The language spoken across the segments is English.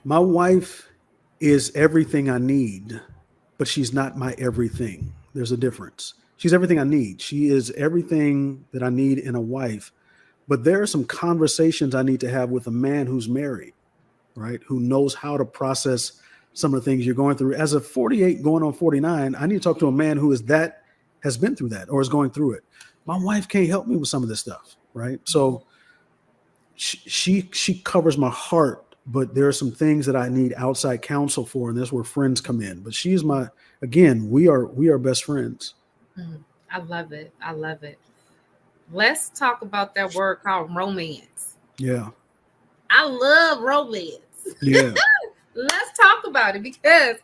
My wife is everything I need, but she's not my everything. There's a difference. She's everything I need. She is everything that I need in a wife. But there are some conversations I need to have with a man who's married, right? Who knows how to process some of the things you're going through. As a 48 going on 49, I need to talk to a man who has been through that or is going through it. My wife can't help me with some of this stuff, right? So she covers my heart, but there are some things that I need outside counsel for, and that's where friends come in. But she's my, again, we are best friends. I love it. I love it. Let's talk about that word called romance. Yeah. I love romance. Yeah. Let's talk about it, because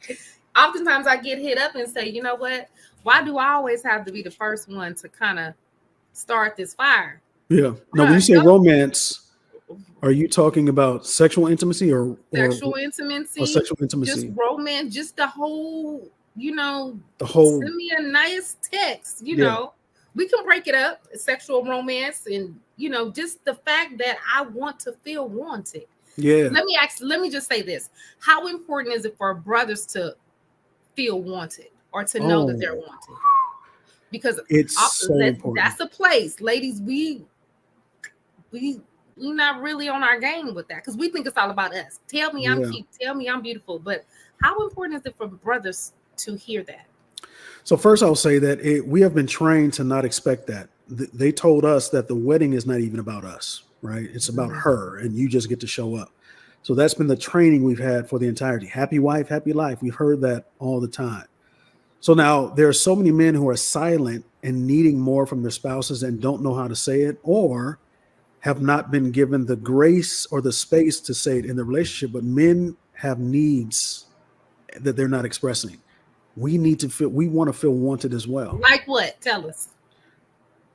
oftentimes I get hit up and say, you know what? Why do I always have to be the first one to kind of start this fire? Yeah. Now, when you say romance, are you talking about sexual intimacy or sexual intimacy? Or sexual intimacy? Just romance, just the whole, the whole. Send me a nice text, know. We can break it up, sexual romance, and just the fact that I want to feel wanted. Yeah. Let me just say this. How important is it for brothers to feel wanted or to know that they're wanted? Because it's so important. That's a place. Ladies, we're not really on our game with that, because we think it's all about us. Tell me I'm cute. Tell me I'm beautiful. But how important is it for brothers to hear that? So first, I'll say that we have been trained to not expect that. They told us that the wedding is not even about us, right? It's about her, and you just get to show up. So that's been the training we've had for the entirety. Happy wife, happy life. We've heard that all the time. So now there are so many men who are silent and needing more from their spouses and don't know how to say it, or have not been given the grace or the space to say it in the relationship. But men have needs that they're not expressing. We want to feel wanted as well. Like what? Tell us.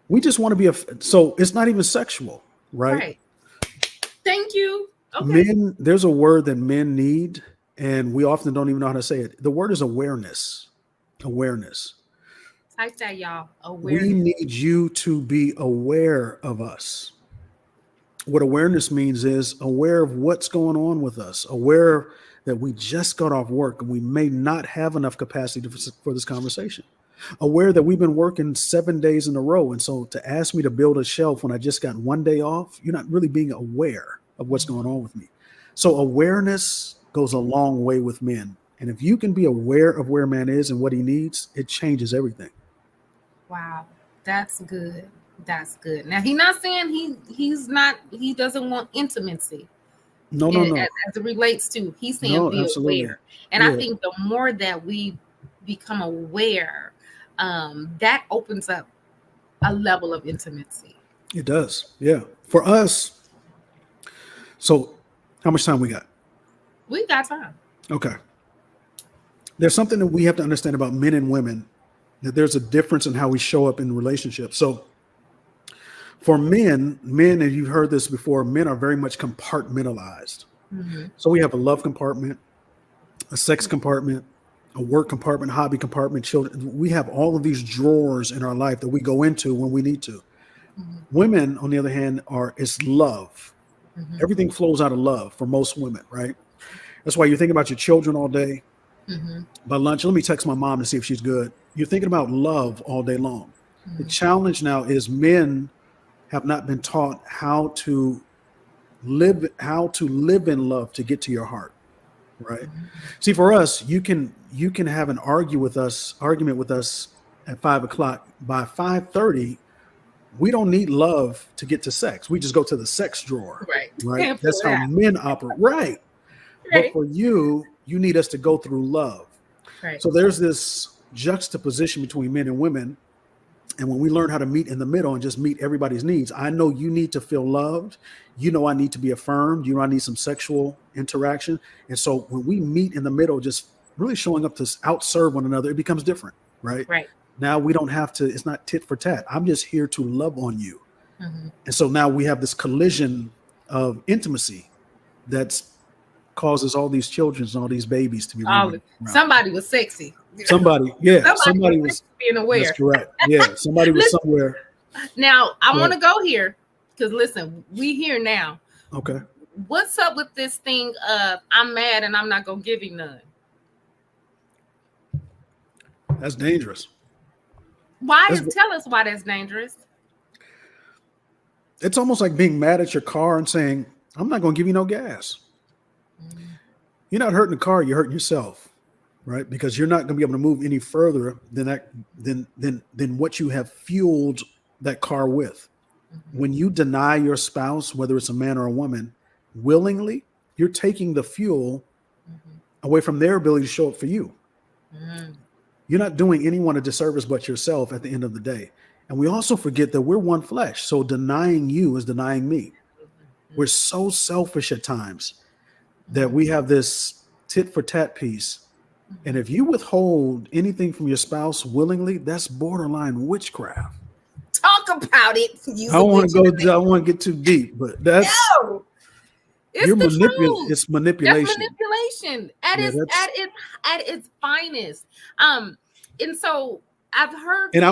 We just want to be so it's not even sexual, right? Thank you. Okay. There's a word that men need, and we often don't even know how to say it. The word is awareness. Awareness. Type that, y'all. Awareness. We need you to be aware of us. What awareness means is aware of what's going on with us, aware that we just got off work and we may not have enough capacity for this conversation. Aware that we've been working 7 days in a row. And so to ask me to build a shelf when I just got 1 day off, you're not really being aware of what's going on with me. So awareness goes a long way with men. And if you can be aware of where a man is and what he needs, it changes everything. Wow, that's good. That's good. Now, he's not saying he doesn't want intimacy. No. As it relates to, he's saying be aware. And I think the more that we become aware, that opens up a level of intimacy. It does. Yeah. For us. So how much time we got? We got time. Okay. There's something that we have to understand about men and women, that there's a difference in how we show up in relationships. So for men, and you've heard this before, men are very much compartmentalized. Mm-hmm. So we have a love compartment, a sex compartment, a work compartment, hobby compartment, children. We have all of these drawers in our life that we go into when we need to. Mm-hmm. Women, on the other hand, it's love. Mm-hmm. Everything flows out of love for most women, right? That's why you think about your children all day. Mm-hmm. By lunch, let me text my mom to see if she's good. You're thinking about love all day long. Mm-hmm. The challenge now is men have not been taught how to live in love to get to your heart, right? Mm-hmm. See, for us, you can have an argument with us at 5 o'clock. By 5:30, we don't need love to get to sex. We just go to the sex drawer, right? That's how men operate, right? But for you need us to go through love. Right. So there's this juxtaposition between men and women. And when we learn how to meet in the middle and just meet everybody's needs, I know you need to feel loved. I need to be affirmed. I need some sexual interaction. And so when we meet in the middle, just really showing up to outserve one another, it becomes different, right? Right. Now we don't have to, it's not tit for tat. I'm just here to love on you. Mm-hmm. And so now we have this collision of intimacy that's causes all these children and all these babies to be somebody was sexy. Somebody was being aware. That's correct. Yeah, somebody was somewhere. Now I want to go here because listen, we here now. Okay. what's up with this thing of I'm mad and I'm not gonna give you none? That's dangerous. Tell us why that's dangerous. It's almost like being mad at your car and saying, I'm not going to give you no gas. You're not hurting the car, you're hurting yourself, right? Because you're not going to be able to move any further than what you have fueled that car with. When you deny your spouse, whether it's a man or a woman, willingly, you're taking the fuel away from their ability to show up for you. You're not doing anyone a disservice but yourself at the end of the day. And we also forget that we're one flesh. So denying you is denying me. We're so selfish at times that we have this tit for tat piece. And if you withhold anything from your spouse willingly, that's borderline witchcraft. Talk about it. I don't want to get too deep, but that's it's the truth. It's manipulation. That's manipulation at its finest. And so I've heard. And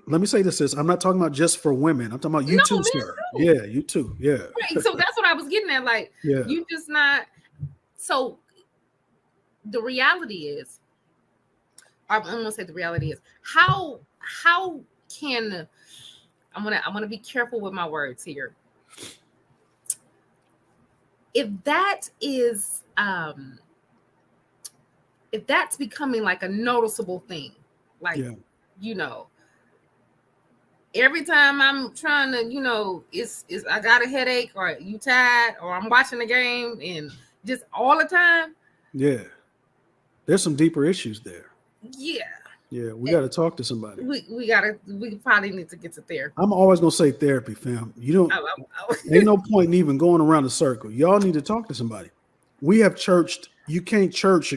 let me say this: I'm not talking about just for women. I'm talking about you too, sir. Too. Yeah, you too. Yeah. Right. So that's what I was getting at. Like, you just not. So the reality is, I'm gonna say the reality is how can I'm gonna be careful with my words here. If that is if that's becoming like a noticeable thing, like every time I'm trying to, it's I got a headache or you tired or I'm watching the game and just all the time. Yeah. There's some deeper issues there. Yeah. Yeah, we got to talk to somebody. We probably need to get to therapy. I'm always going to say therapy, fam. You don't, ain't no point in even going around the circle. Y'all need to talk to somebody. We have churched, you can't church.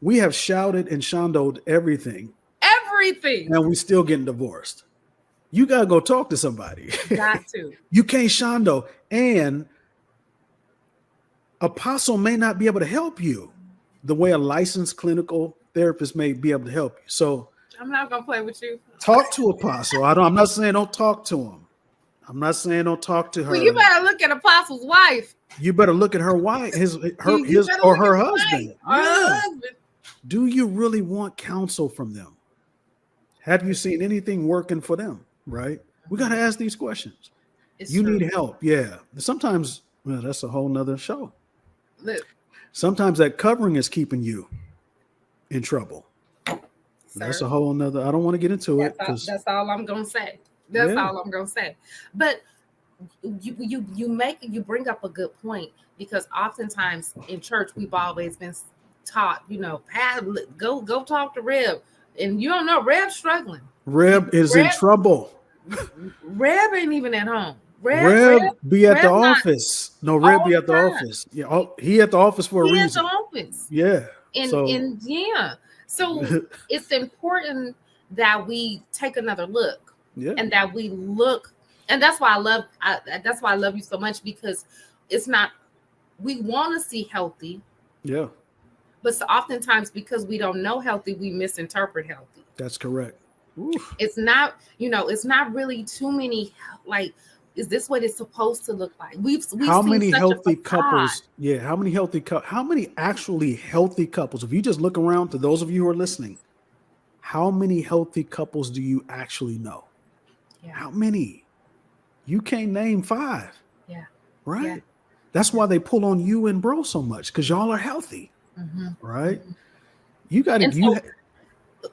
We have shouted and shandoed everything. And we still getting divorced. You got to go talk to somebody. Got to. You can't shando. And Apostle may not be able to help you the way a licensed clinical therapist may be able to help you. So I'm not gonna play with you. Talk to Apostle. I'm not saying don't talk to him. I'm not saying don't talk to her. Well, you better look at Apostle's wife. You better look at her wife, his or her husband. Do you really want counsel from them? Have you seen anything working for them? Right? We got to ask these questions. You need help. Yeah. Sometimes that's a whole nother show. Look. Sometimes that covering is keeping you in trouble. Sir, that's a whole nother. I don't want to get into it. That's all I'm gonna say. All I'm gonna say. But you bring up a good point, because oftentimes in church we've always been taught, go talk to Reb, and you don't know Reb's struggling. Reb is in trouble. Reb ain't even at home. Reb be at the office. No, Reb be at the office. Yeah, he at the office for a reason. He at the office. Yeah. So it's important that we take another look, and that we look, and that's why I love you so much, because it's not, we want to see healthy. Yeah. But so oftentimes, because we don't know healthy, we misinterpret healthy. That's correct. Oof. It's not, it's not really too many, like, is this what it's supposed to look like? We've how many healthy couples? Yeah, how many actually healthy couples? If you just look around, to those of you who are listening, how many healthy couples do you actually know? Yeah. How many? You can't name 5. Yeah. Right? Yeah. That's why they pull on you and bro so much, because y'all are healthy. Mm-hmm. Right? Mm-hmm. You got to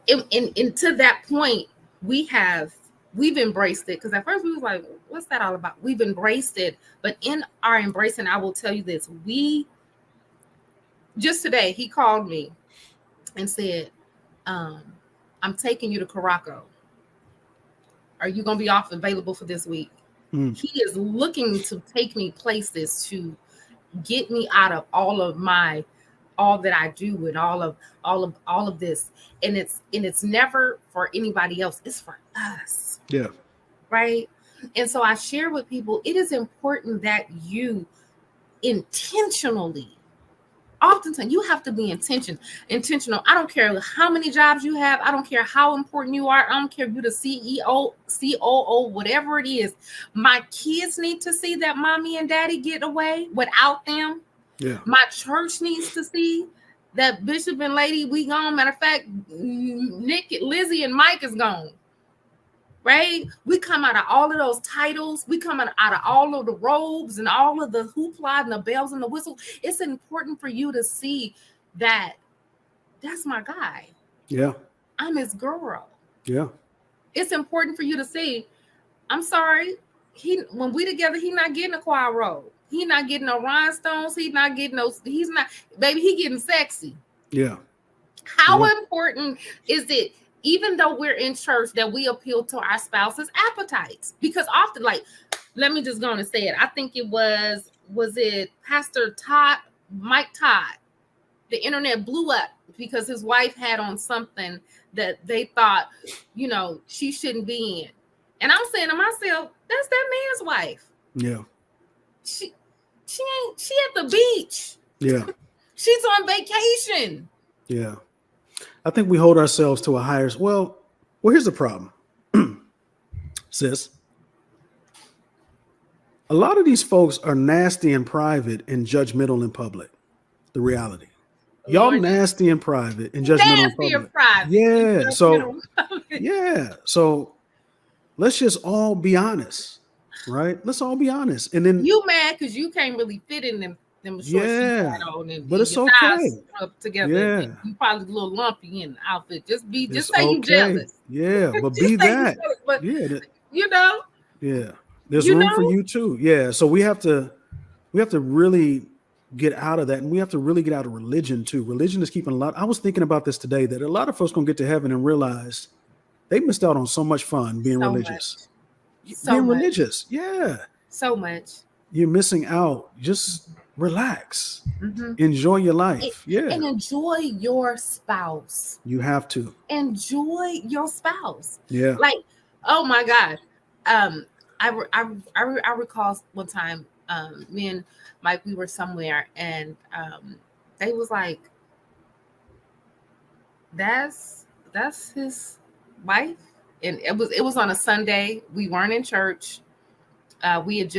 and to that point, we've embraced it, because at first we was like, what's that all about? We've embraced it, but in our embracing, I will tell you this: just today he called me and said, I'm taking you to Caraco. Are you going to be available for this week? He is looking to take me places to get me out of all that I do and all of this, and it's never for anybody else, it's for us. Yeah. Right. And so I share with people, it is important that you intentionally Oftentimes, you have to be intentional. I don't care how many jobs you have. I don't care how important you are. I don't care if you're the CEO, COO, whatever it is. My kids need to see that mommy and daddy get away without them. Yeah. My church needs to see that Bishop and Lady, we gone. Matter of fact, Nick, Lizzie, and Mike is gone. Right? We come out of all of those titles. We come out of all of the robes and all of the hoopla and the bells and the whistles. It's important for you to see that that's my guy. Yeah. I'm his girl. Yeah. It's important for you to see, I'm sorry, when we together, he not getting a choir robe. He not getting no rhinestones. He's not, baby, he getting sexy. Yeah. How important is it, even though we're in church, that we appeal to our spouse's appetites? Because often, like, let me just go on and say it. I think it was it Pastor Todd, Mike Todd? The internet blew up because his wife had on something that they thought, she shouldn't be in. And I'm saying to myself, that's that man's wife. Yeah. She at the beach. Yeah. She's on vacation. Yeah. I think we hold ourselves to a higher. Well, here's the problem, sis. A lot of these folks are nasty in private and judgmental in public. The reality, y'all nasty in private and judgmental in public. Yeah. So let's just all be honest, right? Let's all be honest. And then you mad because you can't really fit in them shorts but it's okay. Together. Yeah. You probably a little lumpy in the outfit. Just say okay. you jealous. Yeah, but be that. But yeah. Yeah. There's room for you too. Yeah. So we have to really get out of that, and we have to really get out of religion too. Religion is keeping a lot. I was thinking about this today, that a lot of folks gonna get to heaven and realize they missed out on so much fun being religious. Religious. Yeah. So much. You're missing out. Just relax. Mm-hmm. Enjoy your life. And enjoy your spouse. You have to. Enjoy your spouse. Yeah. Like, oh my God. I recall one time, me and Mike, we were somewhere, and they was like, that's his wife. And it was on a Sunday. We weren't in church. We were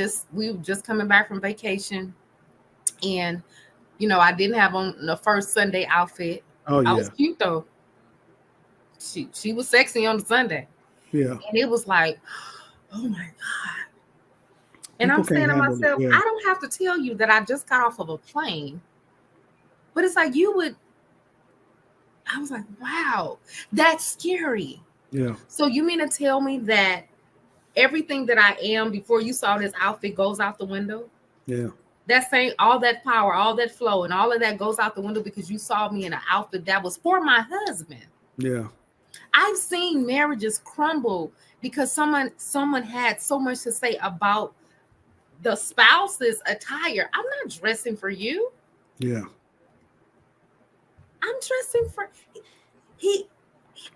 just coming back from vacation. And, I didn't have on the first Sunday outfit. Oh, yeah. I was cute though. She was sexy on the Sunday. Yeah. And it was like, oh my God. And I'm saying to myself, I don't have to tell you that I just got off of a plane. But it's like I was like, wow, that's scary. Yeah. So you mean to tell me that everything that I am before you saw this outfit goes out the window? Yeah. That same, all that power, all that flow, and all of that goes out the window because you saw me in an outfit that was for my husband. Yeah. I've seen marriages crumble because someone had so much to say about the spouse's attire. I'm not dressing for you. Yeah. I'm dressing for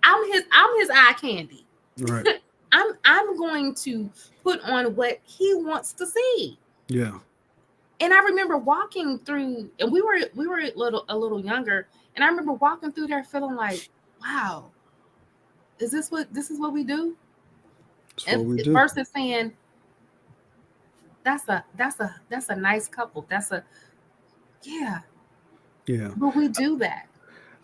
I'm his eye candy. Right. I'm going to put on what he wants to see. Yeah. And I remember walking through, and we were a little younger, and I remember walking through there feeling like, wow, is this what we do? And versus saying, that's a nice couple. Yeah. But we do that.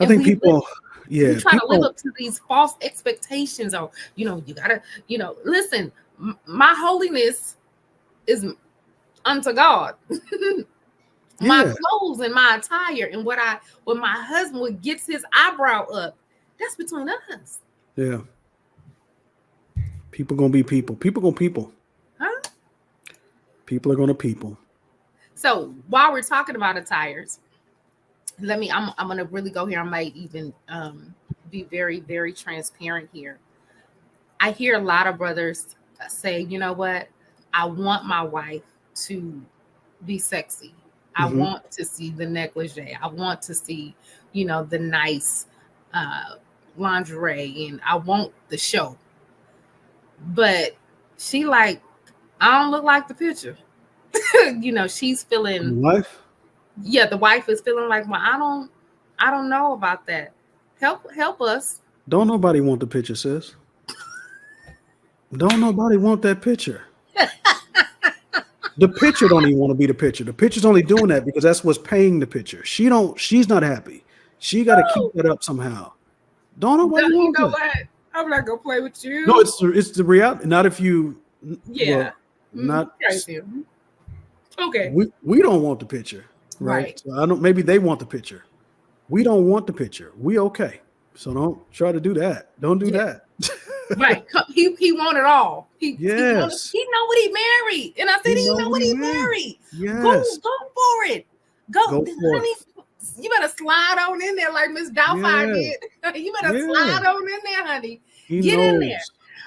I think people we try to live up to these false expectations, or you gotta, listen, my holiness is unto God. My clothes and my attire and what my husband gets his eyebrow up, that's between us. Yeah. People gonna be people. People gonna people. Huh? People are gonna people. So while we're talking about attires, I'm gonna really go here. I might even be very, very transparent here. I hear a lot of brothers say, you know what? I want my wife to be sexy. I want to see the negligee. I want to see, the nice lingerie, and I want the show. But she like, I don't look like the picture. She's feeling life. Yeah, the wife is feeling like, well, I don't know about that. Help us. Don't nobody want the picture, sis. Don't nobody want that picture. The picture don't even want to be the picture. The picture's only doing that because that's what's paying the picture. She's not happy. She got to keep that up somehow. Don't nobody You want know that. what? I'm not gonna play with you. No, it's the reality. Not if you, Yeah. well, not Crazy. Okay. we don't want the picture, right? Right. So I don't. Maybe they want the picture. We don't want the picture. We okay. So don't try to do that. Don't do Yeah. that. Right. He want it all. Yes. He know what he married. And I said, he know what he married. Yes. Go for it. Go for honey. it. You better slide on in there like Miss Doubtfire did. You better slide on in there, honey. Get in there.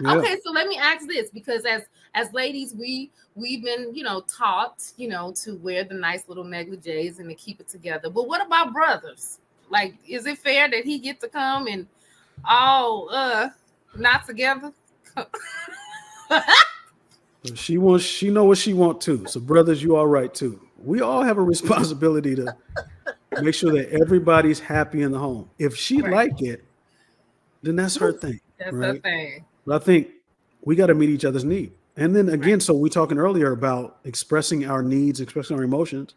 Yeah. Okay, so let me ask this, because as ladies, we've been, taught, to wear the nice little negligees and to keep it together. But what about brothers? Like, is it fair that he get to come and not together? She know what she want too. So brothers, you all right too. We all have a responsibility to make sure that everybody's happy in the home. If she like it, then that's her thing. That's right? her thing. But I think we got to meet each other's need. And then again, so we talking earlier about expressing our needs, expressing our emotions.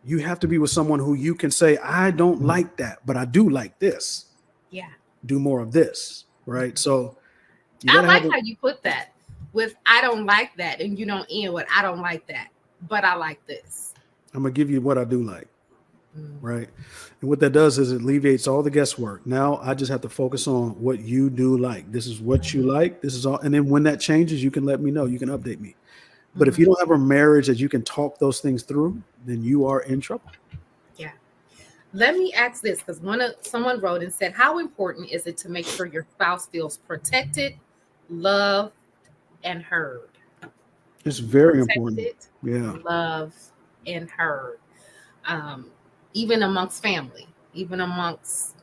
You have to be with someone who you can say, I don't like that, but I do like this. Yeah. Do more of this. Right. So I like how you put that with, I don't like that. And you don't end with, I don't like that, but I like this. I'm going to give you what I do like. Right. And what that does is it alleviates all the guesswork. Now I just have to focus on what you do like. This is what you like. This is all. And then when that changes, you can let me know. You can update me. But if you don't have a marriage that you can talk those things through, then you are in trouble. Yeah. Let me ask this, because someone wrote and said, how important is it to make sure your spouse feels protected, loved, and heard? It's very important. Yeah. Loved and heard. Even amongst family, even amongst,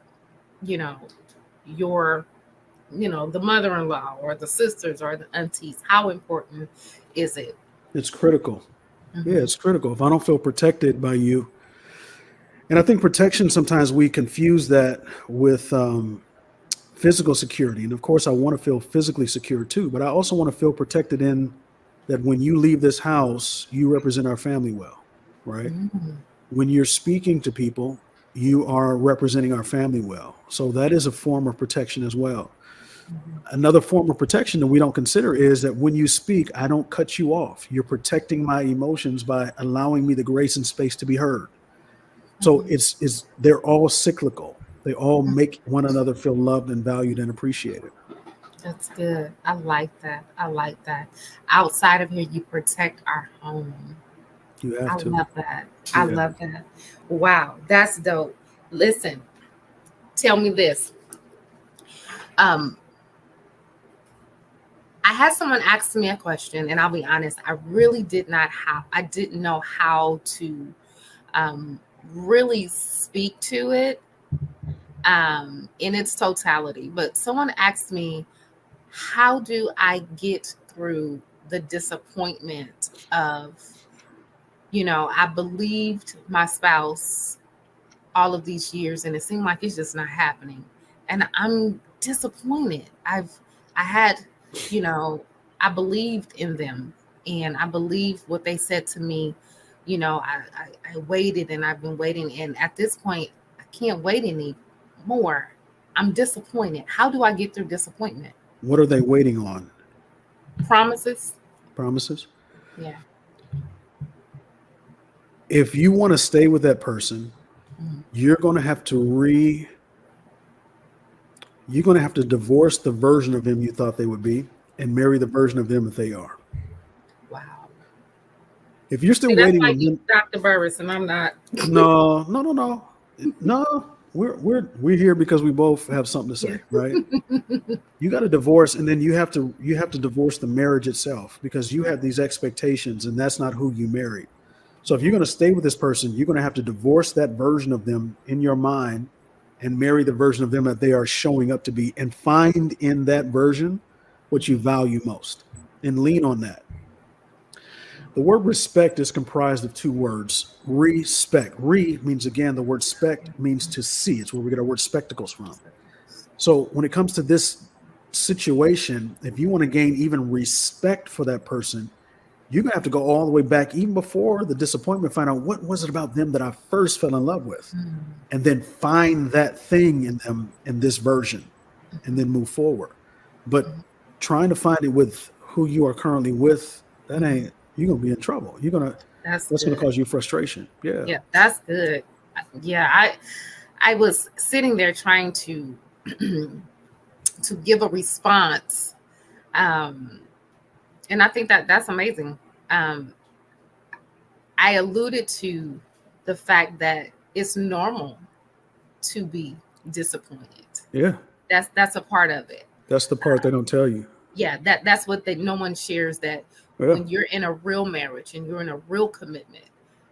your, the mother-in-law or the sisters or the aunties. How important is it? It's critical. Yeah, it's critical. If I don't feel protected by you, and I think protection, sometimes we confuse that with physical security. And of course, I want to feel physically secure too, but I also want to feel protected in that when you leave this house, you represent our family well, right? When you're speaking to people, you are representing our family well. So that is a form of protection as well. Another form of protection that we don't consider is that when you speak, I don't cut you off. You're protecting my emotions by allowing me the grace and space to be heard. So they're all cyclical. They all make one another feel loved and valued and appreciated. That's good. I like that. Outside of here, you protect our home. You have to. I love that. I love that. Wow, that's dope. Listen, tell me this. I had someone ask me a question, and I'll be honest, I really didn't know how to really speak to it in its totality. But someone asked me, how do I get through the disappointment of, I believed my spouse all of these years and it seemed like it's just not happening. And I'm disappointed. I believed in them and I believed what they said to me. I waited and I've been waiting. And at this point, I can't wait anymore. I'm disappointed. How do I get through disappointment? What are they waiting on? Promises. Yeah. If you want to stay with that person, you're going to have to divorce the version of him you thought they would be and marry the version of them that they are. Wow. If you're still waiting on them, Dr. Burris, and I'm not. No. We're here because we both have something to say, right? You got to divorce, and then you have to divorce the marriage itself because you have these expectations, and that's not who you married. So if you're going to stay with this person, you're going to have to divorce that version of them in your mind and marry the version of them that they are showing up to be, and find in that version what you value most and lean on that. The word respect is comprised of two words. Respect. Re means, again, the word spect means to see. It's where we get our word spectacles from. So when it comes to this situation, if you want to gain even respect for that person, you're going to have to go all the way back, even before the disappointment, find out what was it about them that I first fell in love with, and then find that thing in them in this version, and then move forward. But trying to find it with who you are currently with, that ain't, you're going to be in trouble. That's going to cause you frustration. Yeah, that's good. Yeah, I was sitting there trying to to give a response, and I think that that's amazing. I alluded to the fact that it's normal to be disappointed. Yeah, That's a part of it. that's the part they don't tell you. Yeah, that's what no one shares, that when you're in a real marriage and you're in a real commitment,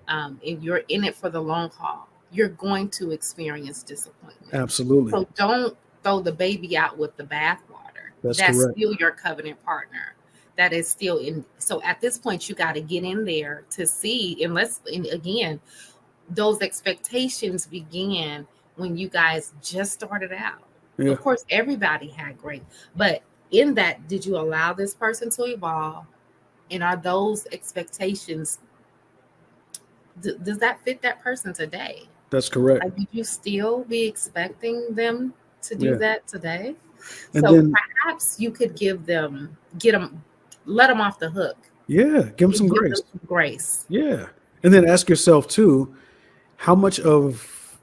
and you're in it for the long haul, you're going to experience disappointment. Absolutely. So don't throw the baby out with the bathwater. That's correct. Still your covenant partner. That is still in. So at this point, you got to get in there to see, and again, those expectations began when you guys just started out. Yeah. Of course, everybody had great, but in that, did you allow this person to evolve? And are those expectations, does that fit that person today? That's correct. Like, would you still be expecting them to do that today? And so then, perhaps you could let them off the hook. Yeah, give them some grace. Grace. Yeah. And then ask yourself too, how much of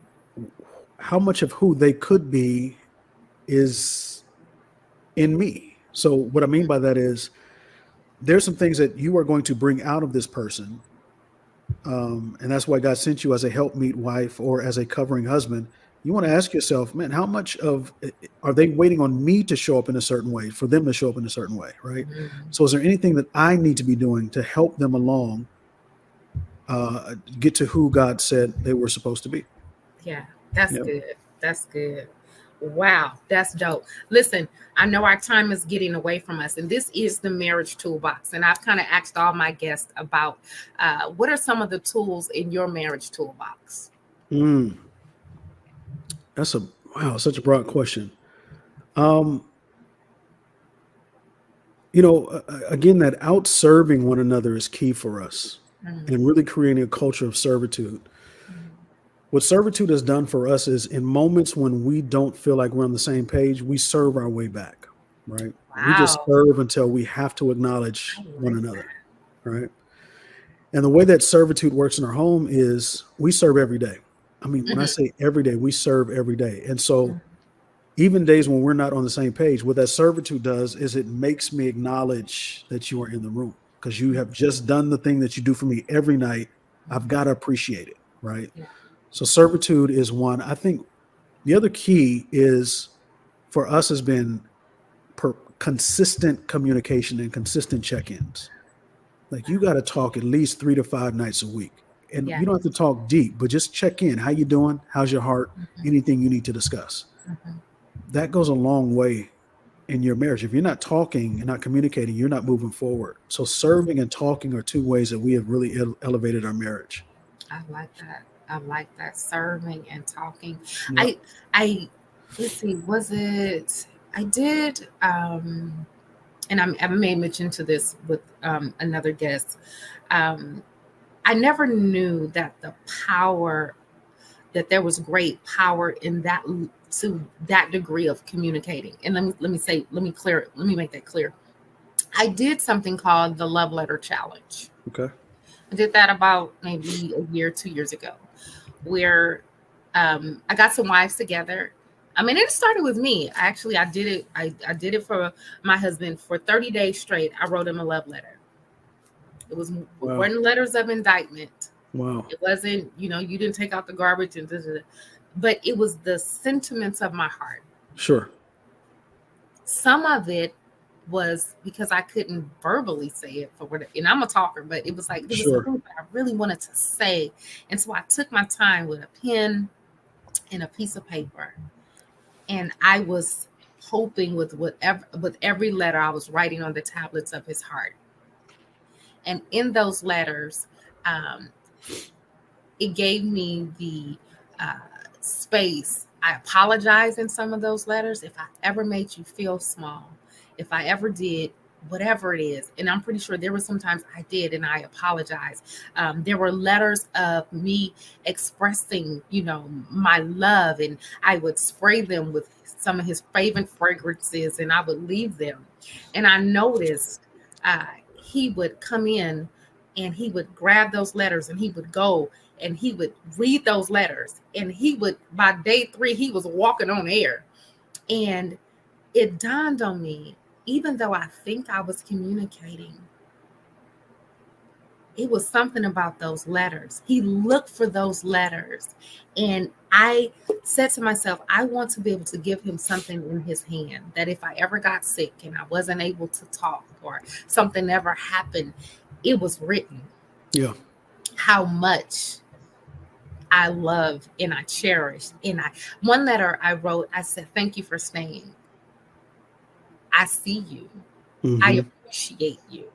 who they could be is in me. So what I mean by that is, there's some things that you are going to bring out of this person. And that's why God sent you as a helpmeet wife or as a covering husband. You want to ask yourself, man, how much are they waiting on me to show up in a certain way, for them to show up in a certain way, right? So is there anything that I need to be doing to help them along, get to who God said they were supposed to be? Yeah, that's good. That's good. Wow, that's dope. Listen, I know our time is getting away from us, and this is the Marriage Toolbox. And I've kind of asked all my guests about what are some of the tools in your marriage toolbox? That's such a broad question. Again, that out-serving one another is key for us, and really creating a culture of servitude. What servitude has done for us is, in moments when we don't feel like we're on the same page, we serve our way back, right? Wow. We just serve until we have to acknowledge one another, right? And the way that servitude works in our home is we serve every day. I mean, when I say every day, we serve every day. And so even days when we're not on the same page, what that servitude does is it makes me acknowledge that you are in the room, because you have just done the thing that you do for me every night. I've got to appreciate it, right? Yeah. So servitude is one. I think the other key is, for us, has been consistent communication and consistent check-ins. Like, you got to talk at least 3 to 5 nights a week. And you don't have to talk deep, but just check in. How you doing? How's your heart? Anything you need to discuss. That goes a long way in your marriage. If you're not talking and not communicating, you're not moving forward. So serving and talking are two ways that we have really elevated our marriage. I like that. I like that, serving and talking. Yep. Let's see, I did, and I may mention to this with another guest. I never knew that that there was great power in that, to that degree of communicating. And let me make that clear. I did something called the Love Letter Challenge. Okay. I did that about maybe a year, 2 years ago, where I got some wives together. I mean, it started with me. Actually, I did it. I did it for my husband for 30 days straight. I wrote him a love letter. It weren't letters of indictment. Wow. It wasn't, you didn't take out the garbage but it was the sentiments of my heart. Sure. Some of it was because I couldn't verbally say it and I'm a talker, but it was like, there was something that I really wanted to say. And so I took my time with a pen and a piece of paper. And I was hoping with every letter I was writing on the tablets of his heart. And in those letters, um, it gave me the space. I apologize in some of those letters if I ever made you feel small, if I ever did whatever it is. And I'm pretty sure there were sometimes I did, and I apologize. There were letters of me expressing, my love, and I would spray them with some of his favorite fragrances, and I would leave them. And I noticed uh, he would come in and he would grab those letters and he would go and he would read those letters, and he would, by day 3, he was walking on air. And it dawned on me, even though I think I was communicating, it was something about those letters. He looked for those letters. And I said to myself, I want to be able to give him something in his hand that if I ever got sick and I wasn't able to talk or something ever happened, it was written. Yeah. How much I love and I cherish. And one letter I wrote, I said, thank you for staying. I see you. Mm-hmm. I appreciate you.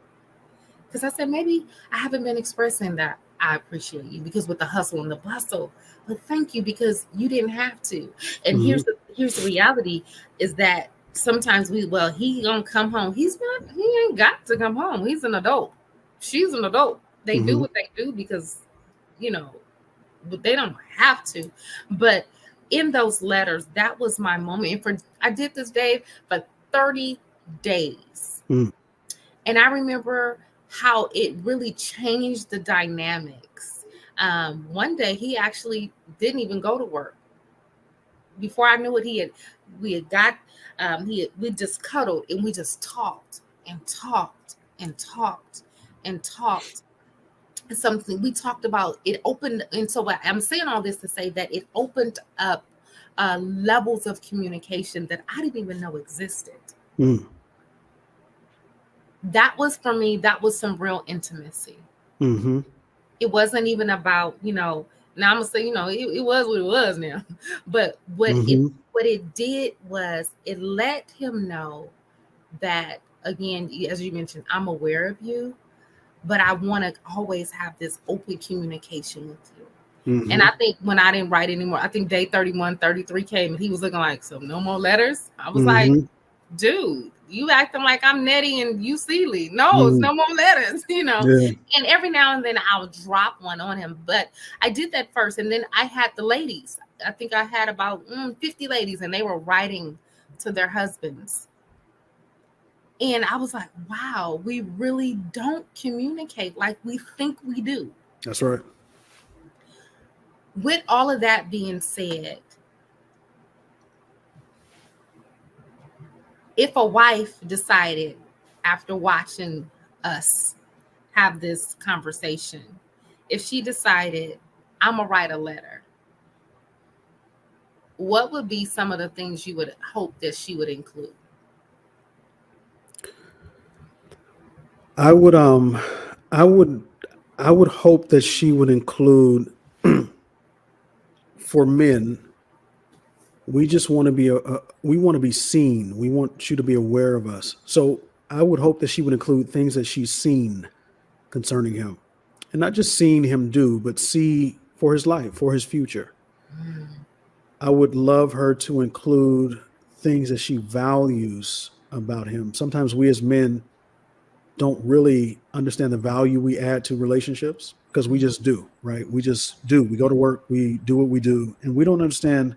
Because I said, maybe I haven't been expressing that I appreciate you because with the hustle and the bustle, but thank you because you didn't have to. And Mm-hmm. here's the reality is that sometimes he gonna come home. He ain't got to come home. He's an adult. She's an adult. They do what they do because, but they don't have to. But in those letters, that was my moment. And I did this, Dave, for 30 days. Mm. And I remember how it really changed the dynamics. One day he actually didn't even go to work. Before I knew it, we just cuddled and we just talked and talked and talked and talked. Something we talked about, it opened. And so I'm saying all this to say that it opened up levels of communication that I didn't even know existed. Mm. That was, for me, that was some real intimacy. Mm-hmm. It wasn't even about, now I'm gonna say, it was what it was now. But what it did was it let him know that, again, as you mentioned, I'm aware of you, but I want to always have this open communication with you. Mm-hmm. And I think when I didn't write anymore, I think day 31, 33 came and he was looking like, so no more letters. I was like, dude, you acting like I'm Nettie and you Seeley. No, it's no more letters, Yeah. And every now and then I'll drop one on him. But I did that first. And then I had the ladies. I think I had about 50 ladies, and they were writing to their husbands. And I was like, wow, we really don't communicate like we think we do. That's right. With all of that being said, if a wife decided after watching us have this conversation, if she decided, I'm going to write a letter, what would be some of the things you would hope that she would include? I would hope that she would include for men, we just want to be we want to be seen. We want you to be aware of us. So I would hope that she would include things that she's seen concerning him, and not just seeing him do, but see for his life, for his future. I would love her to include things that she values about him. Sometimes we as men don't really understand the value we add to relationships because we just do, right? We just do. We go to work, we do what we do, and we don't understand.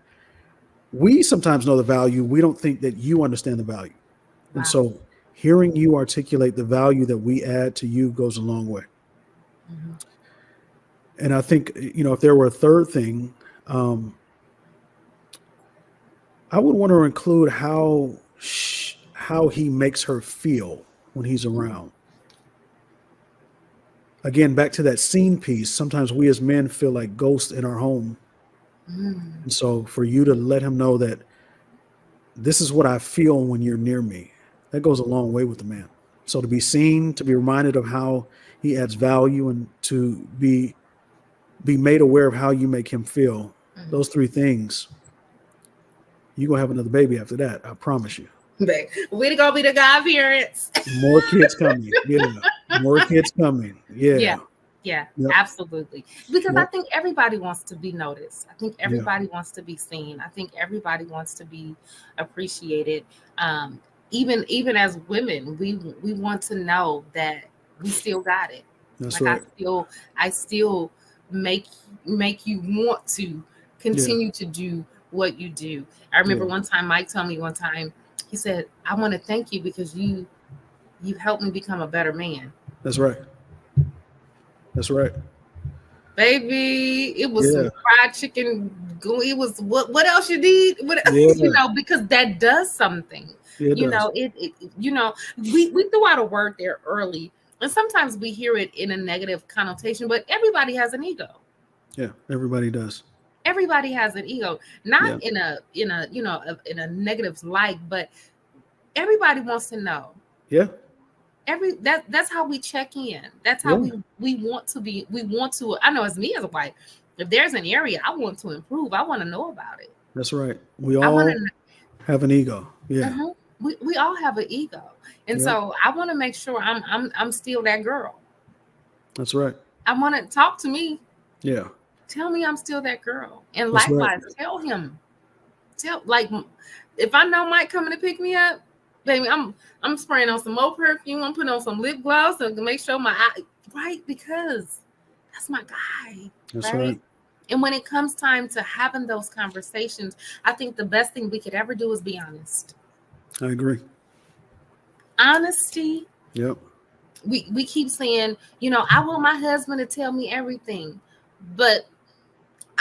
We sometimes know the value. We don't think that you understand the value. Wow. And so hearing you articulate the value that we add to you goes a long way. Mm-hmm. And I think, if there were a third thing, I would want to include how he makes her feel when he's around. Again, back to that scene piece, sometimes we as men feel like ghosts in our home. Mm. And so for you to let him know that this is what I feel when you're near me, that goes a long way with the man. So to be seen, to be reminded of how he adds value, and to be made aware of how you make him feel, those three things, you're going to have another baby after that. I promise you. We're going to be the godparents. More kids coming. Yeah. More kids coming. Yeah. Yeah, Yep. absolutely. Because I Yep. think everybody wants to be noticed. I think Yeah. everybody wants to be seen. I think everybody wants to be appreciated. Even as women, we want to know that we still got it. That's Like right. I still make you want to continue to do what you do. I remember Yeah. one time Mike told me one time, he said, "I want to thank you because you've helped me become a better man." That's right. That's right. Baby, it was Yeah. some fried chicken. It was what else you need? What Yeah. because that does something. Yeah, it does. We threw out a word there early, and sometimes we hear it in a negative connotation, but everybody has an ego. Yeah. Everybody does. Everybody has an ego, Yeah. not in a negative light, but everybody wants to know. Yeah. That's how we check in. That's how Yeah. we want to be. We want to. I know as me as a wife, if there's an area I want to improve, I want to know about it. That's right. We I want all to. have an ego. Yeah. We all have an ego, and Yeah. so I want to make sure I'm still that girl. That's right. I want to talk to me. Yeah. Tell me I'm still that girl, and That's right. likewise tell him. Like if I know Mike coming to pick me up, baby, I'm spraying on some more perfume. I'm putting on some lip gloss to make sure my eye right because that's my guy. That's Right. right. And when it comes time to having those conversations, I think the best thing we could ever do is be honest. I agree. Honesty. Yep. We keep saying, I want my husband to tell me everything. But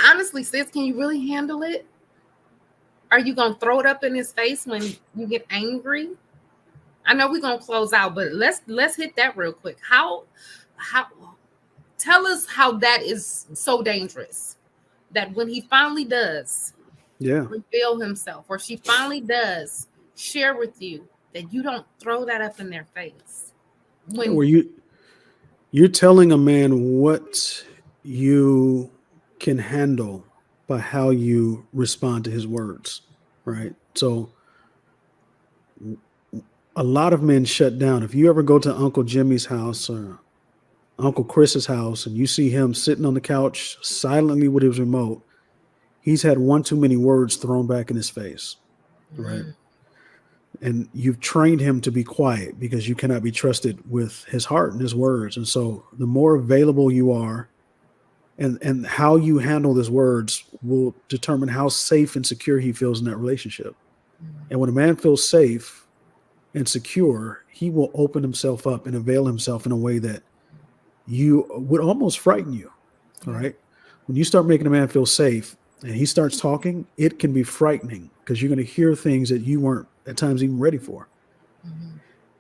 honestly, sis, can you really handle it? Are you going to throw it up in his face when you get angry? I know we're going to close out, but let's hit that real quick. How tell us how that is so dangerous that when he finally does reveal himself, or she finally does share with you, that you don't throw that up in their face. Where you're telling a man what you can handle by how you respond to his words, right? So a lot of men shut down. If you ever go to Uncle Jimmy's house or Uncle Chris's house and you see him sitting on the couch silently with his remote, he's had one too many words thrown back in his face, right? And you've trained him to be quiet because you cannot be trusted with his heart and his words. And so the more available you are and how you handle his words will determine how safe and secure he feels in that relationship. And when a man feels safe and secure, he will open himself up and avail himself in a way that you would almost frighten you. All right. When you start making a man feel safe and he starts talking, it can be frightening because you're going to hear things that you weren't at times even ready for.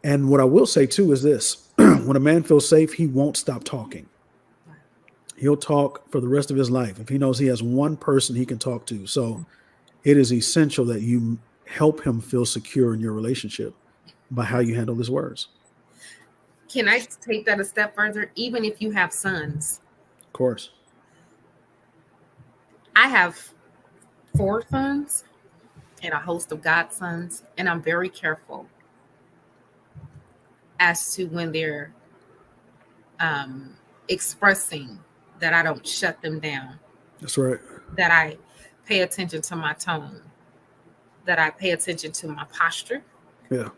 And what I will say too is this: when a man feels safe, he won't stop talking. He'll talk for the rest of his life if he knows he has one person he can talk to. So it is essential that you help him feel secure in your relationship by how you handle his words. Can I take that a step further? Even if you have sons. Of course. I have 4 sons and a host of godsons, and I'm very careful as to when they're expressing, that I don't shut them down. That's right. That I pay attention to my tone, that I pay attention to my posture. Yeah.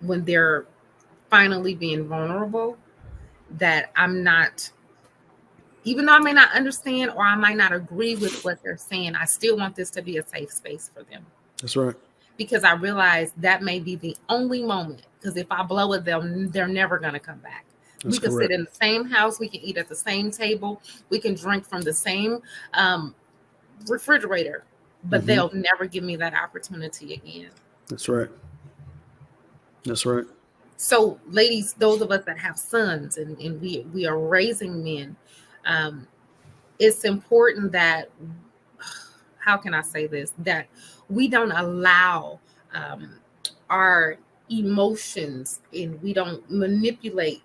When they're finally being vulnerable, that I'm not, even though I may not understand or I might not agree with what they're saying, I still want this to be a safe space for them. That's right. Because I realize that may be the only moment. Because if I blow it, they're never going to come back. That's we can correct. sit in the same house. We can eat at the same table. We can drink from the same refrigerator. But they'll never give me that opportunity again. That's right. That's right. So, ladies, those of us that have sons and we are raising men, it's important that, how can I say this, that we don't allow our emotions and we don't manipulate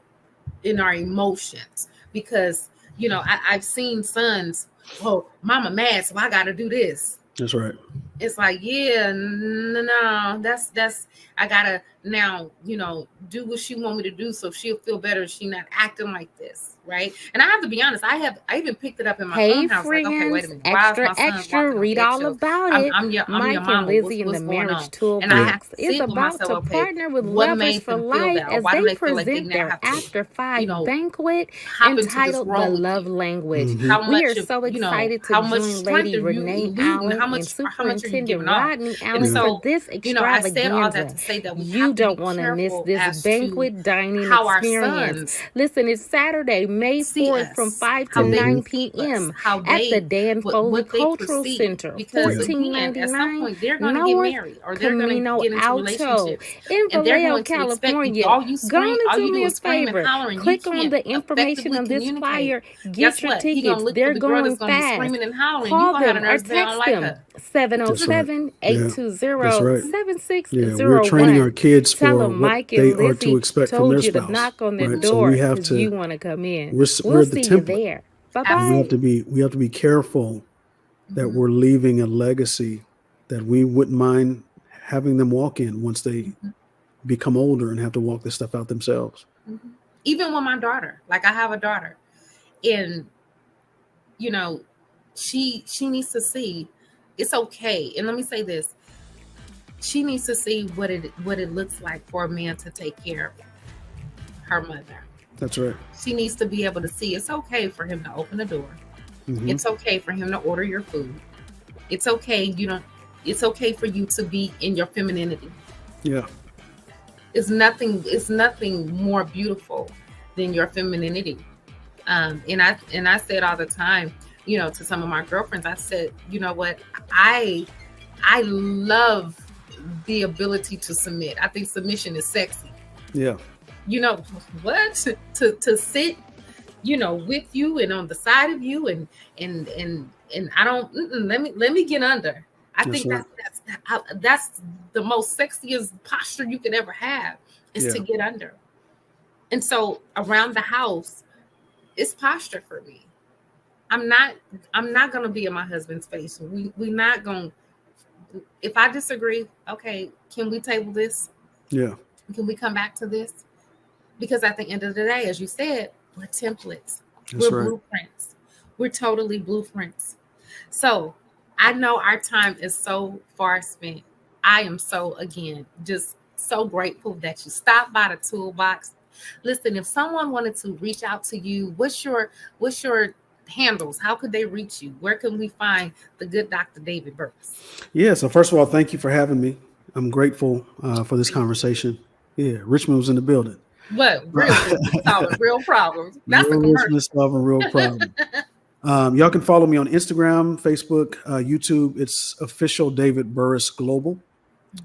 in our emotions. Because, I've seen sons, oh, mama mad, so I got to do this. That's right. It's like, yeah, no, that's I gotta now, do what she want me to do so she'll feel better and she not acting like this, right? And I have to be honest, I even picked it up in my own house. Friends, Like, okay, wait a minute, why is extra, my son extra, walking on read all eggshells? about it. I'm your Mike mama. and Lizzie in What's the going Marriage on? Toolbox And I have to is sit with about myself. to Okay, partner with what Lovers made for them feel Life that, or as why do they they feel like they present now their have to, After Five banquet hop into this entitled The role with Love you? Language. How We much are so excited to how much join strength Lady are you Renee eluding? Allen How and much are you Superintendent giving off? Rodney And Allen for so, this I said all that extravaganza. to say that we You have to be don't want to miss careful this as to banquet dining how our experience. sons Listen, it's Saturday, May see 4th from us, 5 how to they 9 perceive us, p.m. how at the they Dan Foley what they Cultural perceive. Center, Because again, at some $14.99 point they're going to get North married or they're going to Camino get into Alto relationships, in and they're Vallejo, going to expect you. California. All you Go on scream, and all do you me do a is scream and favor. holler, and Click you on can't the information effectively on this communicate. flyer. Guess Get your what? He gonna tickets. look for They're the girl going that's gonna be fast. screaming and hollering. You Call gonna have the them or nerves to say, I don't text like them. her. 707-820-7601. We're training our kids Tell for them what Mike they and are to Lizzie expect from told their you to spouse, knock on their right? So door we have because you to, want to come in. we're We'll the see you template, there. Bye and bye. we have to be careful that we're leaving a legacy that we wouldn't mind having them walk in once they become older and have to walk this stuff out themselves. Even with my daughter, like I have a daughter, and she needs to see it's okay. And let me say this: she needs to see what it looks like for a man to take care of her mother. That's right. She needs to be able to see it's okay for him to open the door. It's okay for him to order your food. It's okay. It's okay for you to be in your femininity. Yeah. It's nothing more beautiful than your femininity. And I said all the time, to some of my girlfriends, I said, you know what, I love the ability to submit. I think submission is sexy. Yeah. What to sit, with you and on the side of you and I don't let me get under. I think that's the most sexiest posture you could ever have is to get under. And so around the house, it's posture for me. I'm not gonna be in my husband's face. We not gonna. If I disagree, okay, can we table this? Yeah. Can we come back to this? Because at the end of the day, as you said, we're templates. That's We're right. blueprints. We're totally blueprints. So I know our time is so far spent. I am just so grateful that you stopped by the toolbox. Listen, if someone wanted to reach out to you, what's your handles? How could they reach you? Where can we find the good Dr. David Burris? Yeah. So first of all, thank you for having me. I'm grateful for this conversation. Yeah. Richmond was in the building. What? Real solving real problems. That's a commercial. Richmond solving real problems. Y'all can follow me on Instagram, Facebook, YouTube. It's official David Burris Global.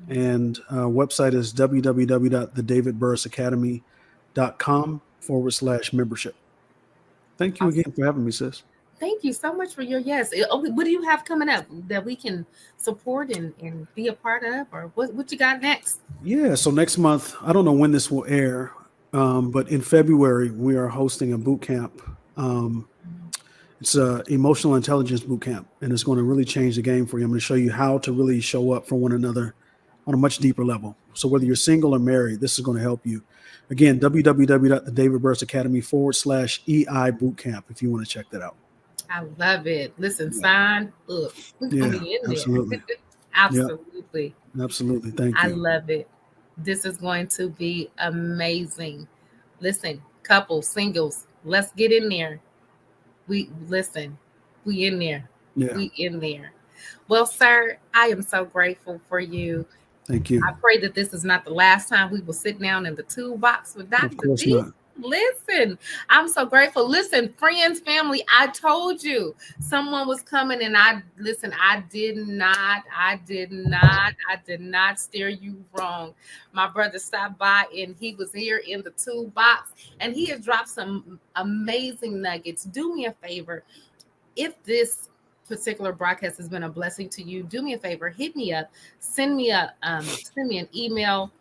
And website is www.thedavidburrisacademy.com/membership. Thank you again for having me, sis. Thank you so much for your yes. What do you have coming up that we can support and be a part of, or what you got next? Yeah, so next month, I don't know when this will air, but in February, we are hosting a boot camp. It's an emotional intelligence boot camp, and it's going to really change the game for you. I'm going to show you how to really show up for one another on a much deeper level. So whether you're single or married, this is going to help you. Again, www.thedavidburrisacademy.com/EI bootcamp if you want to check that out. I love it. Listen, sign up. We're going to be in absolutely. there. Absolutely. Yeah, absolutely. Thank you. I love it. This is going to be amazing. Listen, couples, singles, let's get in there. We in there. Yeah. We in there. Well, sir, I am so grateful for you. Thank you. I pray that this is not the last time we will sit down in the toolbox with Dr. Of course D. not. Listen, I'm so grateful. Listen, friends, family, I told you someone was coming, and I did not steer you wrong. My brother stopped by, and he was here in the toolbox, and he has dropped some amazing nuggets. Do me a favor. If this particular broadcast has been a blessing to you, do me a favor, hit me up, send me an email,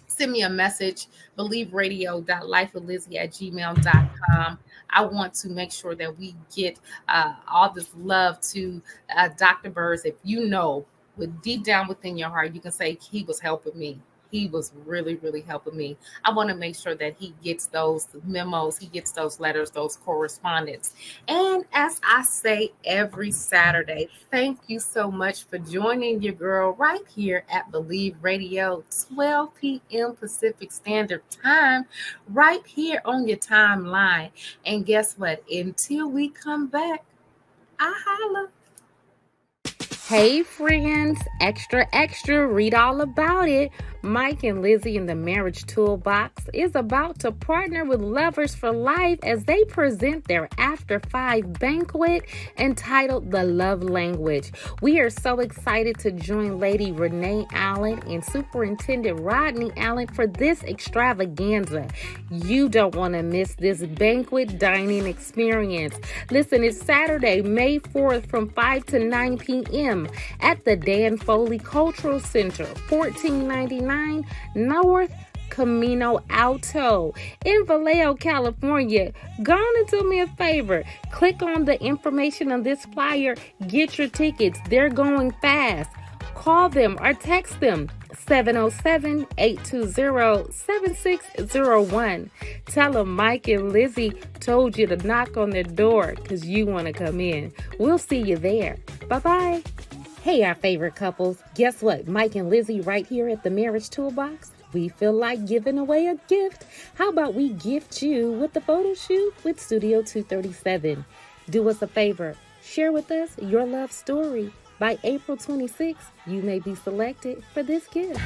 send me a message, believeradio.lifewithlizzie@gmail.com. I want to make sure that we get all this love to Dr. Burris. If you know, with deep down within your heart, you can say he was helping me. he was really, really helping me. I want to make sure that he gets those memos, he gets those letters, those correspondence. And as I say every Saturday, thank you so much for joining your girl right here at Believe Radio, 12 p.m. Pacific Standard Time, right here on your timeline. And guess what? Until we come back, I holla. Hey friends, extra, extra, read all about it. Mike and Lizzie in the Marriage Toolbox is about to partner with Lovers for Life as they present their After 5 banquet entitled The Love Language. We are so excited to join Lady Renee Allen and Superintendent Rodney Allen for this extravaganza. You don't want to miss this banquet dining experience. Listen, it's Saturday, May 4th from 5 to 9 p.m. at the Dan Foley Cultural Center, 1499 North Camino Alto in Vallejo, California. Go on and do me a favor. Click on the information on this flyer. Get your tickets. They're going fast. Call them or text them 707-820-7601. Tell them Mike and Lizzie told you to knock on their door because you want to come in. We'll see you there. Bye-bye. Hey, our favorite couples. Guess what? Mike and Lizzie right here at the Marriage Toolbox. We feel like giving away a gift. How about we gift you with the photo shoot with Studio 237? Do us a favor. Share with us your love story. By April 26th, you may be selected for this gift.